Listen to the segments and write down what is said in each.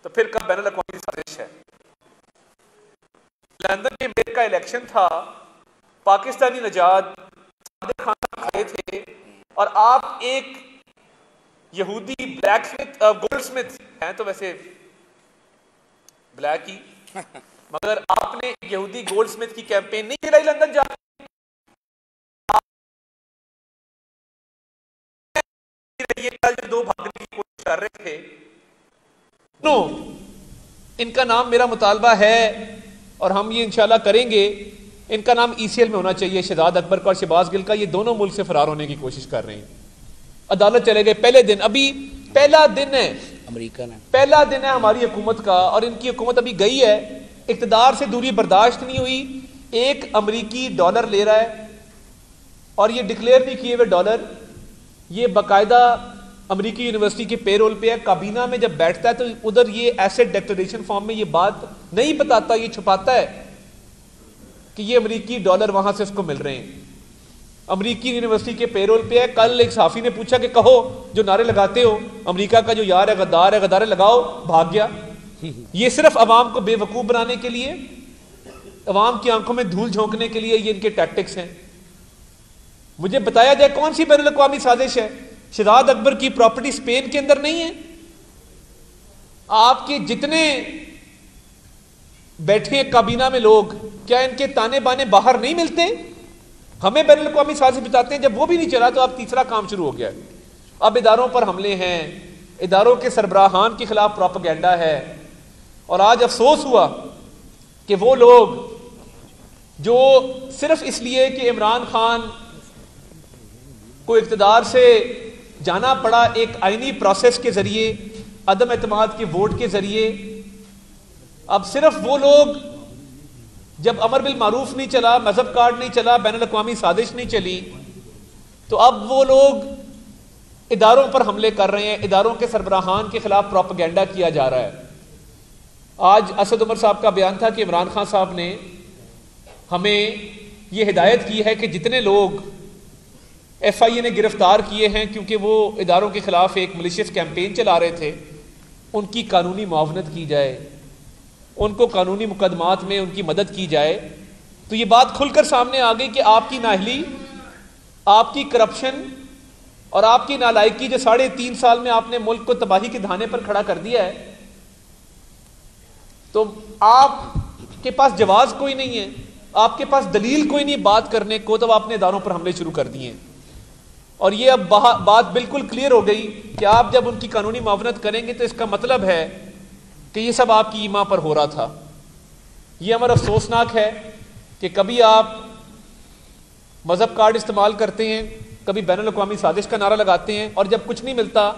तो फिर कब बैनुल अक़वामी साजिश है? लंदन में मेयर का इलेक्शन था, पाकिस्तानी नजाद सादिक खान साहब खड़े थे और आप एक यहूदी ब्लैक स्मिथ गोल्ड स्मिथ हैं तो वैसे ब्लैक ही मगर आपने यहूदी गोल्ड स्मिथ की कैंपेन नहीं चलाई लंदन जाकर। ये जो दो भागने की कोशिश कर रहे थे, नो इनका नाम मेरा मुतालबा है और हम ये इंशाल्लाह करेंगे। इनका नाम ईसीएल में होना चाहिए, शहजाद अकबर का और शहबाज गिल का। ये दोनों मुल्क से फरार होने की कोशिश कर रहे हैं। अदालत चले गए पहले दिन, अभी पहला दिन है अमेरिका ने, पहला दिन है हमारी हुकूमत का और इनकी हुकूमत अभी गई है। इक़्तिदार से दूरी बर्दाश्त नहीं हुई। एक अमरीकी डॉलर ले रहा है और ये डिक्लेयर नहीं किए हुए डॉलर, ये बाकायदा अमेरिकी यूनिवर्सिटी के पेरोल पे है। काबीना में जब बैठता है तो उधर ये एसेट डिक्लेरेशन फॉर्म में ये बात नहीं बताता, ये छुपाता है कि ये अमेरिकी डॉलर वहां से उसको मिल रहे हैं। अमेरिकी यूनिवर्सिटी के पेरोल पे है। कल एक सहाफी ने पूछा कि कहो जो नारे लगाते हो अमेरिका का जो यार है गद्दार है, गद्दार है, लगाओ, भाग गया। ये सिर्फ अवाम को बेवकूफ बनाने के लिए, अवाम की आंखों में धूल झोंकने के लिए ये इनके टैक्टिक्स हैं। मुझे बताया जाए कौन सी बैनुल अक़वामी साजिश है? शहजाद अकबर की प्रॉपर्टी स्पेन के अंदर नहीं है। आपके जितने बैठे हैं काबीना में लोग, क्या इनके ताने बाने बाहर नहीं मिलते? हमें बैनुल अक़वामी साजिश बताते हैं, जब वो भी नहीं चला तो अब तीसरा काम शुरू हो गया। अब इदारों पर हमले हैं, इदारों के सरबराहान के खिलाफ प्रोपेगेंडा है। और आज अफसोस हुआ कि वो लोग जो सिर्फ इसलिए कि इमरान खान को इक़्तिदार से जाना पड़ा एक आईनी प्रोसेस के जरिए, अदम एतमाद के वोट के जरिए, अब सिर्फ वो लोग जब अमर बिल मारूफ नहीं चला, मजहब कार्ड नहीं चला, बैनुल अक़वामी साजिश नहीं चली, तो अब वो लोग इदारों पर हमले कर रहे हैं। इदारों के सरबराहान के खिलाफ प्रोपेगेंडा किया जा रहा है। आज असद उमर साहब का बयान था कि इमरान खान साहब ने हमें ये हिदायत की है कि जितने लोग FIA ने गिरफ्तार किए हैं क्योंकि वो इदारों के खिलाफ एक मलिशियस कैंपेन चला रहे थे, उनकी कानूनी मुआवनत की जाए, उनको कानूनी मुकदमात में उनकी मदद की जाए। तो ये बात खुलकर सामने आ गई कि आपकी नाअहली, आपकी करप्शन और आपकी नालायकी जो 3.5 साल में आपने मुल्क को तबाही के धाने पर खड़ा कर दिया है, तो आपके पास जवाब कोई नहीं है, आपके पास दलील कोई नहीं बात करने को, तब आपने इदारों पर हमले शुरू कर दिए। और ये अब बात बिल्कुल क्लियर हो गई कि आप जब उनकी कानूनी मुआवनत करेंगे तो इसका मतलब है कि ये सब आपकी ईमा पर हो रहा था। ये हमारा अफसोसनाक है कि कभी आप मजहब कार्ड इस्तेमाल करते हैं, कभी बैनुल अक़वामी साजिश का नारा लगाते हैं, और जब कुछ नहीं मिलता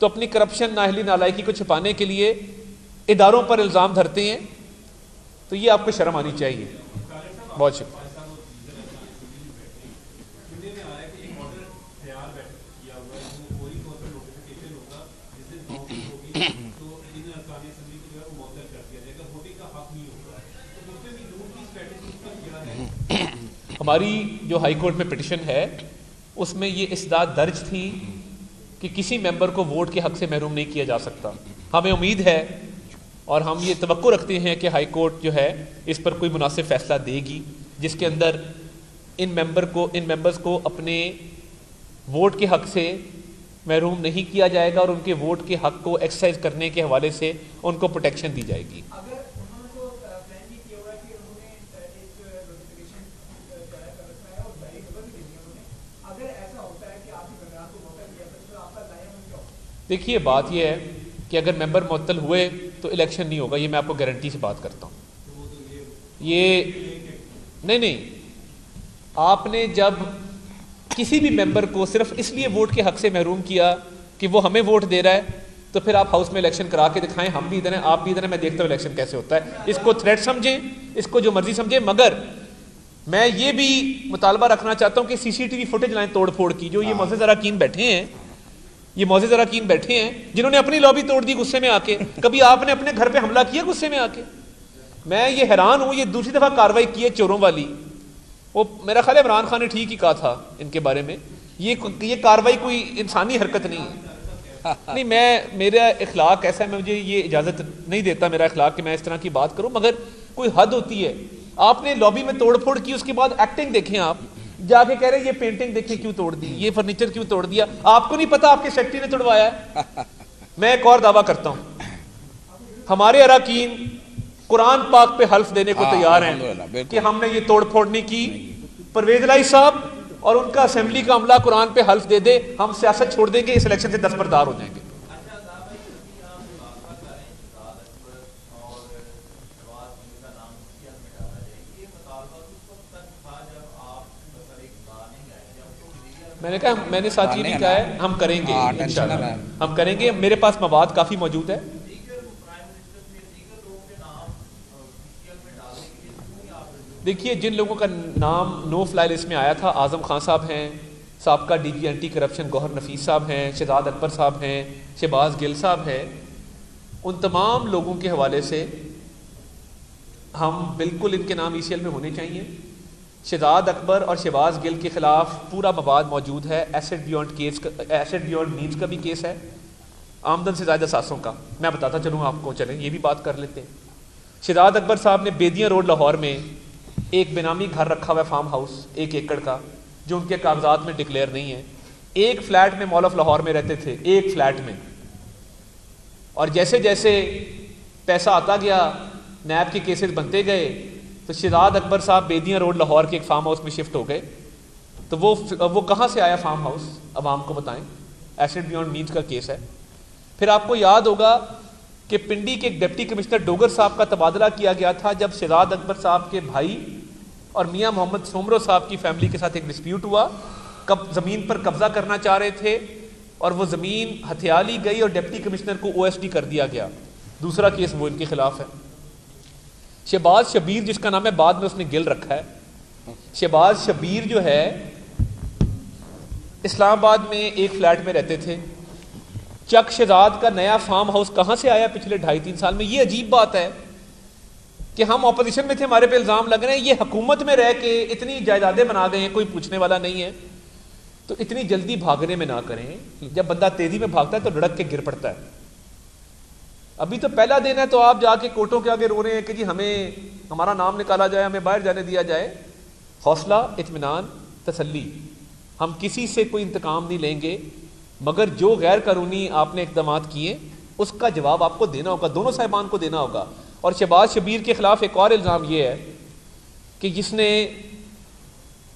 तो अपनी करप्शन, नाअहली, नालायकी को छुपाने के लिए इदारों पर इल्ज़ाम धरते हैं। तो ये आपको शर्म आनी चाहिए। बहुत शुक्रिया। हमारी जो हाई कोर्ट में पिटिशन है उसमें ये इस्दाद दर्ज थी कि किसी मेंबर को वोट के हक से महरूम नहीं किया जा सकता। हमें उम्मीद है और हम ये तवक्को रखते हैं कि हाई कोर्ट जो है इस पर कोई मुनासिब फैसला देगी जिसके अंदर इन मेंबर्स को अपने वोट के हक से महरूम नहीं किया जाएगा और उनके वोट के हक को एक्सरसाइज करने के हवाले से उनको प्रोटेक्शन दी जाएगी। देखिए, बात यह है कि अगर मेंबर मुअत्तल हुए तो इलेक्शन नहीं होगा, ये मैं आपको गारंटी से बात करता हूँ। ये नहीं, आपने जब किसी भी मेंबर को सिर्फ इसलिए वोट के हक से महरूम किया कि वो हमें वोट दे रहा है, तो फिर आप हाउस में इलेक्शन करा के दिखाएं, हम भी इधर हैं, आप भी इधर हैं, मैं देखता हूँ इलेक्शन कैसे होता है। इसको थ्रेट समझें, इसको जो मर्जी समझें, मगर मैं ये भी मुतालबा रखना चाहता हूँ कि CCTV फुटेज लाएं तोड़ फोड़ की। जो ये मोअज़्ज़ज़ अरकान बैठे हैं, ये मोअज़्ज़ज़ अरकान बैठे हैं जिन्होंने अपनी लॉबी तोड़ दी गुस्से में आके। कभी आपने अपने घर पे हमला किया गुस्से में आके? मैं ये हैरान हूँ, ये दूसरी दफा कार्रवाई की है चोरों वाली। वो मेरा ख्याल है इमरान खान ने ठीक ही कहा था इनके बारे में, ये कार्रवाई कोई इंसानी हरकत नहीं है। नहीं, मैं, मेरा इखलाक ऐसा है, मुझे ये इजाज़त नहीं देता मेरा इखलाक कि मैं इस तरह की बात करूं, मगर कोई हद होती है। आपने लॉबी में तोड़ फोड़ की, उसके बाद एक्टिंग देखें, आप जाके कह रहे हैं ये पेंटिंग देखिए क्यों तोड़ दी, ये फर्नीचर क्यों तोड़ दिया, आपको नहीं पता आपके सेक्रेटरी ने तोड़वाया है। मैं एक और दावा करता हूं, हमारे अरकान कुरान पाक पे हल्फ देने को तैयार हैं कि हमने ये तोड़ फोड़ नहीं की। परवेज इलाही साहब और उनका असेंबली का अमला कुरान पे हल्फ दे दे, हम सियासत छोड़ देंगे, इस इलेक्शन से दस्तबरदार हो जाएंगे। मैंने कहा, मैंने साथ ये भी कहा है हम करेंगे, हम करेंगे, मेरे पास मवाद काफी मौजूद है। देखिए, जिन लोगों का नाम नो फ्लाई लिस्ट में आया था, आजम खान साहब हैं, साबका डीजी एंटी करप्शन गौहर नफीस साहब हैं, शहजाद अकबर साहब हैं, शहबाज गिल साहब हैं, उन तमाम लोगों के हवाले से हम बिल्कुल इनके नाम ECL में होने चाहिए। शहजाद अकबर और शहबाज गिल के खिलाफ पूरा मवाद मौजूद है। Asset beyond case, asset beyond means का भी केस है, आमदन से ज़्यादा सासों का। मैं बताता चलूँ आपको, चलें ये भी बात कर लेते हैं। शहजाद अकबर साहब ने बेदिया रोड लाहौर में एक बेनामी घर रखा हुआ है, फार्म हाउस 1 एकड़ का, जो उनके कागजात में डिक्लेयर नहीं है। एक फ्लैट में मॉल ऑफ लाहौर में रहते थे, एक फ्लैट में, और जैसे जैसे पैसा आता गया, नैब के केसेस बनते गए, तो शहजाद अकबर साहब बेदिया रोड लाहौर के एक फार्म हाउस में शिफ्ट हो गए। तो वो कहाँ से आया फार्म हाउस, अब आपको बताएं, एसेट बियॉन्ड मीन्स का केस है। फिर आपको याद होगा कि पिंडी के एक डिप्टी कमिश्नर डोगर साहब का तबादला किया गया था जब शहजाद अकबर साहब के भाई और मियां मोहम्मद सोमरो साहब की फैमिली के साथ एक डिस्प्यूट हुआ, कब ज़मीन पर कब्जा करना चाह रहे थे, और वो ज़मीन हथिया ली गई और डिप्टी कमिश्नर को OSD कर दिया गया। दूसरा केस वो इनके खिलाफ है। शहबाज शबीर, जिसका नाम है बाद में उसने गिल रखा है, शहबाज शबीर जो है इस्लामाबाद में एक फ्लैट में रहते थे। चक शहजाद का नया फार्म हाउस कहां से आया पिछले 2.5-3 साल में? ये अजीब बात है कि हम ऑपोजिशन में थे, हमारे पे इल्जाम लग रहे हैं, ये हुकूमत में रह के इतनी जायदादें बना गए हैं, कोई पूछने वाला नहीं है। तो इतनी जल्दी भागने में ना करें, जब बंदा तेजी में भागता है तो लुढ़क के गिर पड़ता है। अभी तो पहला दिन है, तो आप जाके कोर्टों के आगे रो रहे हैं कि जी हमें, हमारा नाम निकाला जाए, हमें बाहर जाने दिया जाए। हौसला, इत्मीनान, तसल्ली, हम किसी से कोई इंतकाम नहीं लेंगे, मगर जो गैर कानूनी आपने इकदाम किए उसका जवाब आपको देना होगा, दोनों साहिबान को देना होगा। और शहबाज शबीर के खिलाफ एक और इल्ज़ाम यह है कि जिसने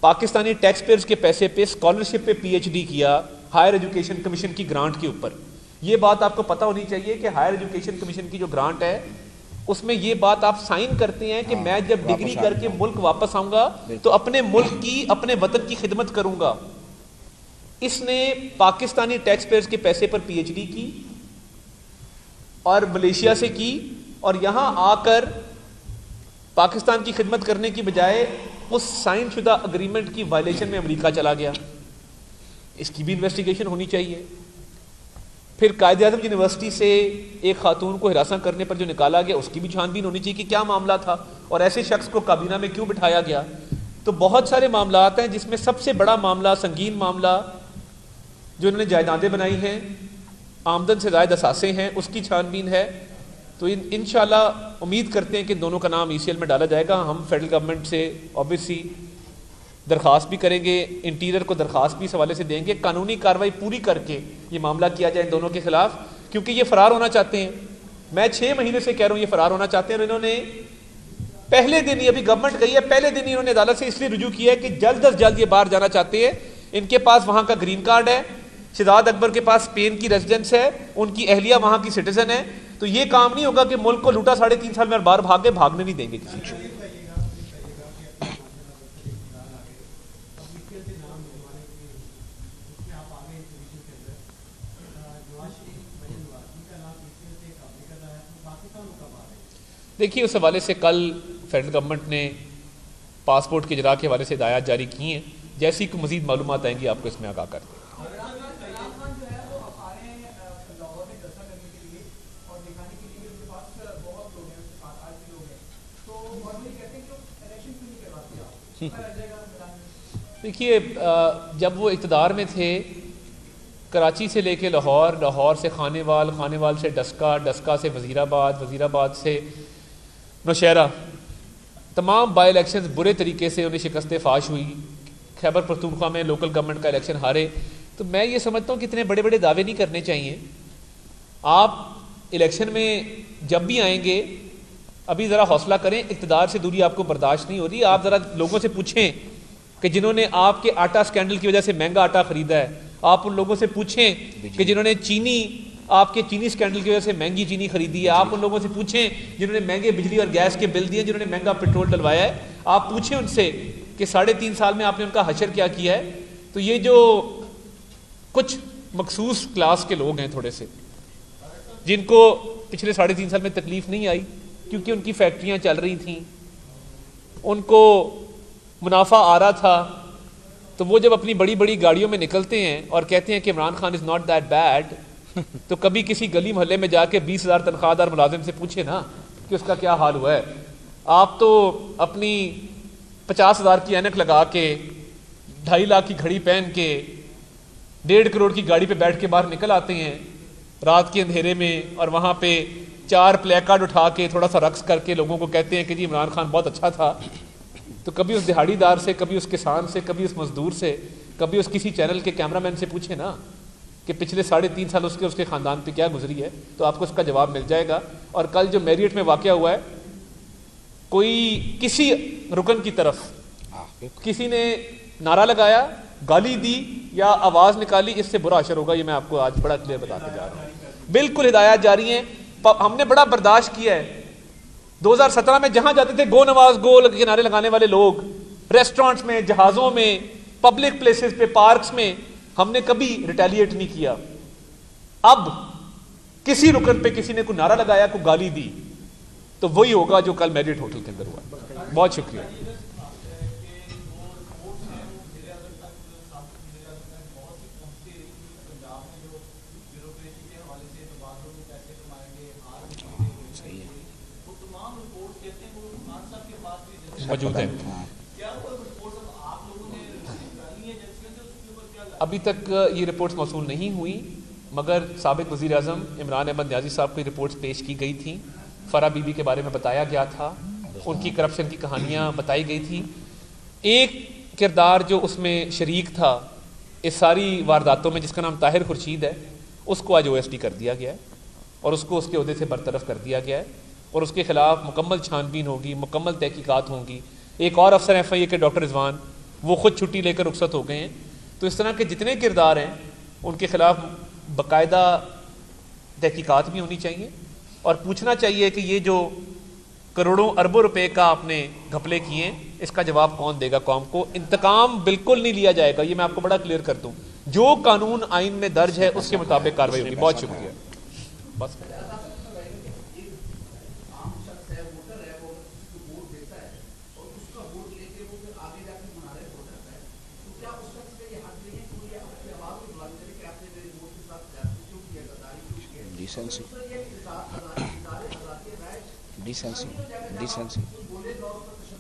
पाकिस्तानी टैक्स पेयर्स के पैसे पे स्कॉलरशिप पे PhD किया हायर एजुकेशन कमीशन की ग्रांट के ऊपर। ये बात आपको पता होनी चाहिए कि हायर एजुकेशन कमीशन की जो ग्रांट है उसमें ये बात आप साइन करते हैं कि मैं जब डिग्री करके मुल्क वापस आऊंगा तो अपने मुल्क की, अपने वतन की खिदमत करूंगा। इसने पाकिस्तानी टैक्स पेयर्स के पैसे पर PhD की और मलेशिया से की, और यहां आकर पाकिस्तान की खिदमत करने की बजाय उस साइन शुदा अग्रीमेंट की वायलेशन में अमेरिका चला गया। इसकी भी इन्वेस्टिगेशन होनी चाहिए। फिर कायद-ए-आज़म यूनिवर्सिटी से एक खातून को हिरासत करने पर जो निकाला गया, उसकी भी छानबीन होनी चाहिए कि क्या मामला था और ऐसे शख्स को काबीना में क्यों बिठाया गया। तो बहुत सारे मामलात हैं, जिसमें सबसे बड़ा मामला, संगीन मामला, जो इन्होंने जायदादें बनाई हैं, आमदन से ज़ायद असासे हैं, उसकी छानबीन है। तो इंशाल्लाह उम्मीद करते हैं कि दोनों का नाम ECL में डाला जाएगा। हम फेडरल गवर्नमेंट से ऑब्वियसली दरख्वास्त भी करेंगे, इंटीरियर को दरख्वास्त भी इस हवाले से देंगे, कानूनी कार्रवाई पूरी करके ये मामला किया जाए इन दोनों के खिलाफ, क्योंकि ये फरार होना चाहते हैं। मैं 6 महीने से कह रहा हूँ ये फरार होना चाहते हैं, और इन्होंने पहले दिन ही, अभी गवर्नमेंट गई है, पहले दिन ही इन्होंने अदालत से इसलिए रुजू किया है कि जल्द अज जल्द ये बाहर जाना चाहते हैं। इनके पास वहाँ का ग्रीन कार्ड है, शहजाद अकबर के पास स्पेन की रेजिडेंस है, उनकी अहलिया वहाँ की सिटीजन है। तो ये काम नहीं होगा कि मुल्क को लूटा 3.5 साल में बाहर भागे, भागने नहीं देंगे किसी को। देखिए, उस हवाले से कल फेडरल गवर्नमेंट ने पासपोर्ट के इजरा के हवाले से हिदायत जारी की हैं, जैसी कोई मजीद मालूमात आएंगी आपको इसमें आगाह कर दें। देखिए, जब वो इक़्तिदार में थे कराची से लेके लाहौर, लाहौर से खानेवाल, खानेवाल से डस्का, डस्का से वज़ीराबाद, वज़ीराबाद से नौशहरा, तमाम बाई इलेक्शन बुरे तरीके से उन्हें शिकस्त फाश हुई। खैबर पख्तूनख्वा में लोकल गवर्नमेंट का इलेक्शन हारे। तो मैं ये समझता हूँ कि इतने बड़े बड़े दावे नहीं करने चाहिए। आप इलेक्शन में जब भी आएंगे अभी ज़रा हौसला करें, इक़्तिदार से दूरी आपको बर्दाश्त नहीं हो रही। आप ज़रा लोगों से पूछें कि जिन्होंने आपके आटा स्कैंडल की वजह से महंगा आटा ख़रीदा है, आप उन लोगों से पूछें कि जिन्होंने चीनी, आपके चीनी स्कैंडल की वजह से महंगी चीनी खरीदी है, आप उन लोगों से पूछें जिन्होंने महंगे बिजली और गैस के बिल दिए, जिन्होंने महंगा पेट्रोल डलवाया है। आप पूछें उनसे कि 3.5 साल में आपने उनका हशर क्या किया है। तो ये जो कुछ मखसूस क्लास के लोग हैं थोड़े से, जिनको पिछले 3.5 साल में तकलीफ नहीं आई क्योंकि उनकी फैक्ट्रियां चल रही थी, उनको मुनाफा आ रहा था, तो वो जब अपनी बड़ी बड़ी गाड़ियों में निकलते हैं और कहते हैं कि Imran Khan is not that bad, तो कभी किसी गली मोहल्ले में जाके 20,000 तनख्वाहदार मुलाजिम से पूछे ना कि उसका क्या हाल हुआ है। आप तो अपनी 50,000 की ऐनक लगा के, 2.5 लाख की घड़ी पहन के, 1.5 करोड़ की गाड़ी पे बैठ के बाहर निकल आते हैं रात के अंधेरे में, और वहाँ पे 4 प्लेकार्ड उठा के थोड़ा सा रक्स करके लोगों को कहते हैं कि जी इमरान खान बहुत अच्छा था। तो कभी उस दिहाड़ीदार से, कभी उस किसान से, कभी उस मजदूर से, कभी उस किसी चैनल के कैमरामैन से पूछे ना कि पिछले 3.5 साल उसके ख़ानदान पे क्या गुजरी है, तो आपको उसका जवाब मिल जाएगा। और कल जो मैरियट में वाक़या हुआ है, कोई किसी रुकन की तरफ किसी ने नारा लगाया, गाली दी या आवाज़ निकाली, इससे बुरा असर होगा। ये मैं आपको आज बड़ा क्लियर बताते जा रहा हूँ। बिल्कुल हिदायत जारी है। हमने बड़ा बर्दाश्त किया है। 2017 में जहां जाते थे गो नवाज गो के नारे लगाने वाले लोग, रेस्टोरेंट्स में, जहाज़ों में, पब्लिक प्लेसेस पे, पार्क्स में, हमने कभी रिटेलिएट नहीं किया। अब किसी रुकन पे किसी ने कोई नारा लगाया, कोई गाली दी, तो वही होगा जो कल मैरियट होटल के अंदर हुआ। बहुत शुक्रिया। मौजूद है। अभी तक ये रिपोर्ट्स मौसूल नहीं हुई, मगर साबिक वज़ीर आज़म इमरान अहमद न्याज़ी साहब की रिपोर्ट्स पेश की गई थी। फ़रा बीबी के बारे में बताया गया था, उनकी करप्शन की कहानियाँ बताई गई थी। एक किरदार जो उसमें शरीक था इस सारी वारदातों में, जिसका नाम ताहिर खुर्शीद है, उसको आज OSD कर दिया गया है और उसको उसके ओहदे से बरतरफ कर दिया गया है और उसके खिलाफ मुकम्मल छानबीन होगी, मुकम्मल तहकीकात होंगी। एक और अफसर FIA के डॉक्टर रिजवान, वो खुद छुट्टी लेकर रुखसत हो गए हैं। तो इस तरह के जितने किरदार हैं उनके खिलाफ बाकायदा तहकीकात भी होनी चाहिए और पूछना चाहिए कि ये जो करोड़ों अरबों रुपए का आपने घपले किए, इसका जवाब कौन देगा कौम को। इंतकाम बिल्कुल नहीं लिया जाएगा, ये मैं आपको बड़ा क्लियर कर दूं। जो कानून आइन में दर्ज है उसके मुताबिक कार्रवाई होगी। बहुत शुक्रिया। बस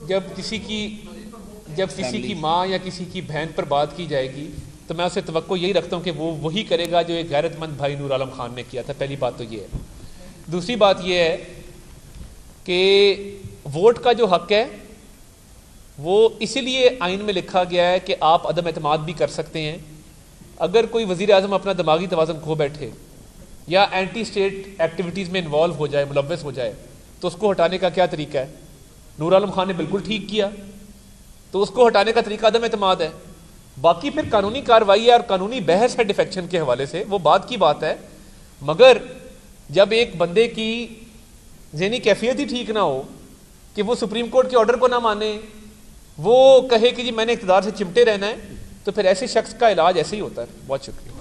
जब किसी की माँ या किसी की बहन पर बात की जाएगी तो मैं उससे तवक्को यही रखता हूँ कि वो वही करेगा जो एक गैरतमंद भाई नूर आलम खान ने किया था। पहली बात तो ये है। दूसरी बात ये है कि वोट का जो हक है वो इसीलिए आइन में लिखा गया है कि आप अदम एतमाद भी कर सकते हैं। अगर कोई वज़ीर आज़म अपना दिमागी तवाज़ुन खो बैठे या एंटी स्टेट एक्टिविटीज़ में इन्वॉल्व हो जाए, मुलव्वस हो जाए, तो उसको हटाने का क्या तरीका है। नूर आलम खान ने बिल्कुल ठीक किया, तो उसको हटाने का तरीका अदम एतमाद है। बाकी फिर कानूनी कार्रवाई है और कानूनी बहस है डिफेक्शन के हवाले से, वो बात की बात है। मगर जब एक बंदे की ज़हनी कैफियत ही ठीक ना हो कि वो सुप्रीम कोर्ट के ऑर्डर को ना माने, वो कहे कि जी मैंने इक़्तिदार से चिमटे रहना है, तो फिर ऐसे शख्स का इलाज ऐसे ही होता है। बहुत शुक्रिया।